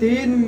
3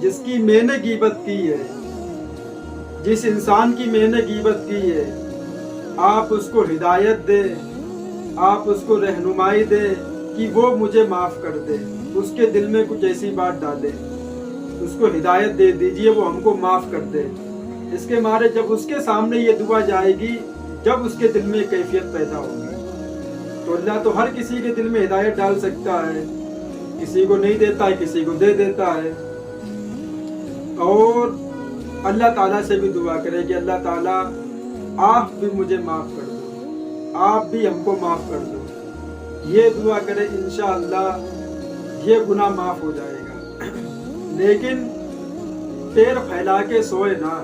جس کی میں نے غیبت کی ہے، جس انسان کی میں نے غیبت کی ہے، آپ اس کو ہدایت دے، آپ اس کو رہنمائی دے کہ وہ مجھے معاف کر دے، اس کے دل میں کچھ ایسی بات ڈالے، اس کو ہدایت دے دیجئے، وہ ہم کو معاف کر دے۔ اس کے مارے جب اس کے سامنے یہ دعا جائے گی، جب اس کے دل میں کیفیت پیدا ہوگی، تو اللہ تو ہر کسی کے دل میں ہدایت ڈال سکتا ہے، کسی کو نہیں دیتا ہے، کسی کو دے دیتا ہے۔ اور اللہ تعالیٰ سے بھی دعا کرے کہ اللہ تعالیٰ آپ بھی مجھے معاف کر دو، آپ بھی ہم کو معاف کر دو۔ یہ دعا کرے انشاءاللہ یہ گناہ معاف ہو جائے گا۔ لیکن پیر پھیلا کے سوئے نہ،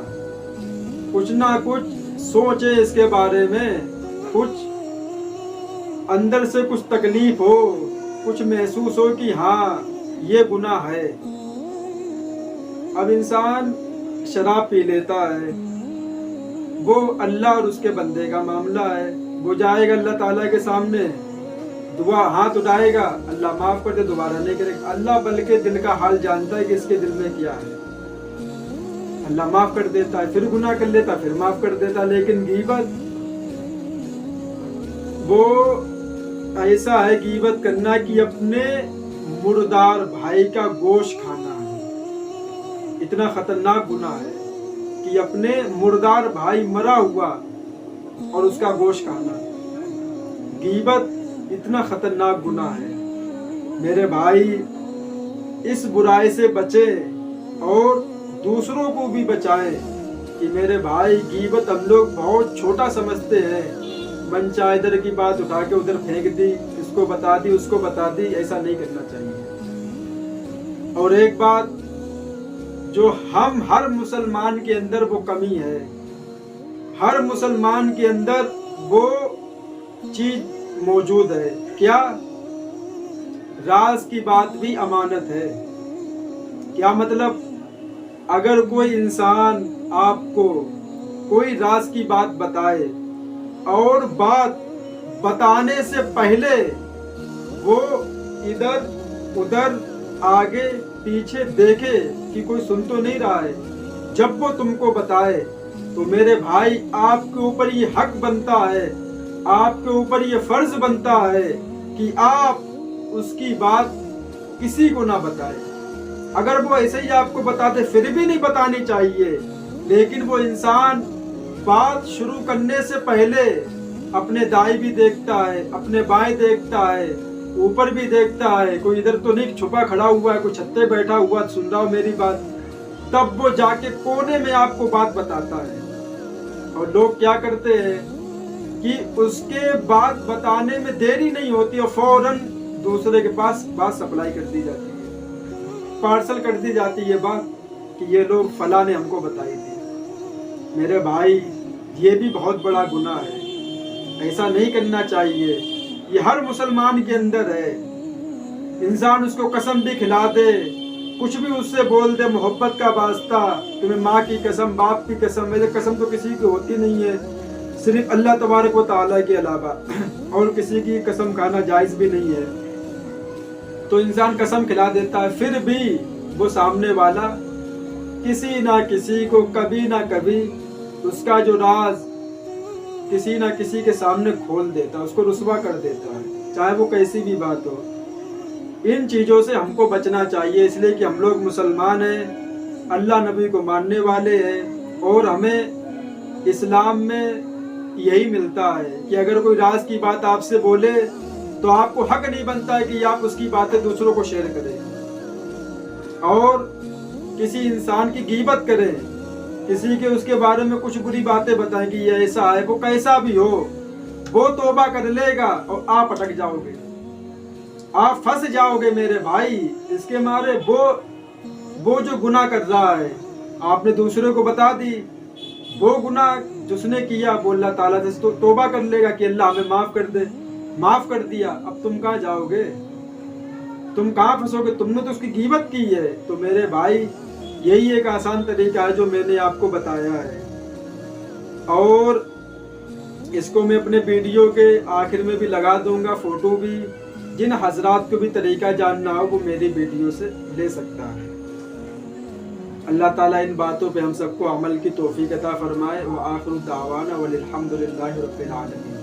کچھ نہ کچھ سوچے اس کے بارے میں، کچھ اندر سے کچھ تکلیف ہو، کچھ محسوس ہو کہ ہاں یہ گناہ ہے۔ اب انسان شراب پی لیتا ہے، وہ اللہ اور اس کے بندے کا معاملہ ہے، وہ جائے گا اللہ تعالیٰ کے سامنے، دعا ہاتھ اٹھائے گا، اللہ معاف کر دے، دوبارہ نہیں کرے گا۔ اللہ بلکہ دل کا حال جانتا ہے کہ اس کے دل میں کیا ہے، اللہ معاف کر دیتا ہے، پھر گناہ کر لیتا، پھر معاف کر دیتا۔ لیکن غیبت وہ ایسا ہے، غیبت کرنا کہ اپنے مردار بھائی کا گوشت کھانا ہے، اتنا خطرناک گناہ ہے کہ اپنے مردار بھائی مرا ہوا اور اس کا گوشت کھانا۔ غیبت اتنا خطرناک گناہ ہے۔ میرے بھائی اس برائی سے بچے اور دوسروں کو بھی بچائیں کہ میرے بھائی غیبت ہم لوگ بہت چھوٹا سمجھتے ہیں، من چاہے ادھر کی بات اٹھا کے ادھر پھینک دی، اس کو بتا دی، اس کو بتا دی، ایسا نہیں کرنا چاہیے۔ اور ایک بات جو ہر مسلمان کے اندر وہ کمی ہے، ہر مسلمان کے اندر وہ چیز موجود ہے، کیا؟ راز کی بات بھی امانت ہے۔ کیا مطلب؟ اگر کوئی انسان آپ کو کوئی راز کی بات بتائے اور بات بتانے سے پہلے وہ ادھر ادھر آگے پیچھے دیکھے کہ کوئی سن تو نہیں رہا ہے، جب وہ تم کو بتائے تو میرے بھائی آپ کے اوپر یہ حق بنتا ہے، آپ کے اوپر یہ فرض بنتا ہے کہ آپ اس کی بات کسی کو نہ بتائیں۔ اگر وہ ایسے ہی آپ کو بتاتے پھر بھی نہیں بتانی چاہیے، لیکن وہ انسان بات شروع کرنے سے پہلے اپنے دائیں بھی دیکھتا ہے، اپنے بائیں دیکھتا ہے، اوپر بھی دیکھتا ہے، کوئی ادھر تو نہیں چھپا کھڑا ہوا ہے، کوئی چھت پہ بیٹھا ہوا سن رہا ہو میری بات، تب وہ جا کے کونے میں آپ کو بات بتاتا ہے۔ اور لوگ کیا کرتے ہیں کہ اس کے بات بتانے میں دیری نہیں ہوتی اور فوراً دوسرے کے پاس بات سپلائی کر دی جاتی ہے، پارسل کر دی جاتی ہے بات کہ یہ لوگ فلاں نے ہم کو بتائی تھی۔ میرے بھائی یہ بھی بہت بڑا گناہ ہے، ایسا نہیں کرنا چاہیے۔ یہ ہر مسلمان کے اندر ہے، انسان اس کو قسم بھی کھلا دے، کچھ بھی اس سے بول دے، محبت کا واسطہ، تمہیں ماں کی قسم، باپ کی قسم، میرے قسم تو کسی کی ہوتی نہیں ہے صرف اللہ تبارک و تعالیٰ کے علاوہ، اور کسی کی قسم کھانا جائز بھی نہیں ہے، تو انسان قسم کھلا دیتا ہے، پھر بھی وہ سامنے والا کسی نہ کسی کو کبھی نہ کبھی اس کا جو راز کسی نہ کسی کے سامنے کھول دیتا ہے، اس کو رسوا کر دیتا ہے، چاہے وہ کیسی بھی بات ہو۔ ان چیزوں سے ہم کو بچنا چاہیے، اس لیے کہ ہم لوگ مسلمان ہیں، اللہ نبی کو ماننے والے ہیں، اور ہمیں اسلام میں یہی ملتا ہے کہ اگر کوئی راز کی بات آپ سے بولے تو آپ کو حق نہیں بنتا ہے کہ آپ اس کی باتیں دوسروں کو شیئر کریں، اور کسی انسان کی غیبت کریں، کسی کے اس کے بارے میں کچھ بری باتیں بتائیں کہ یہ ایسا ہے، وہ کیسا بھی ہو، وہ توبہ کر لے گا اور آپ اٹک جاؤ گے، آپ پھنس جاؤ گے میرے بھائی۔ اس کے مارے وہ جو گناہ کر رہا ہے آپ نے دوسرے کو بتا دی، وہ گناہ جس نے کیا وہ اللہ تعالیٰ سے توبہ کر لے گا کہ اللہ ہمیں معاف کر دے، معاف کر دیا، اب تم کہاں جاؤ گے، تم کہاں پھنسو گے، تم نے تو اس کی غیبت کی ہے۔ تو میرے بھائی یہی ایک آسان طریقہ ہے جو میں نے آپ کو بتایا ہے، اور اس کو میں اپنے ویڈیو کے آخر میں بھی لگا دوں گا، فوٹو بھی، جن حضرات کو بھی طریقہ جاننا ہو وہ میری ویڈیو سے لے سکتا ہے۔ اللہ تعالیٰ ان باتوں پہ ہم سب کو عمل کی توفیق عطا فرمائے۔ وآخر دعوانا والحمد للہ رب العالمین۔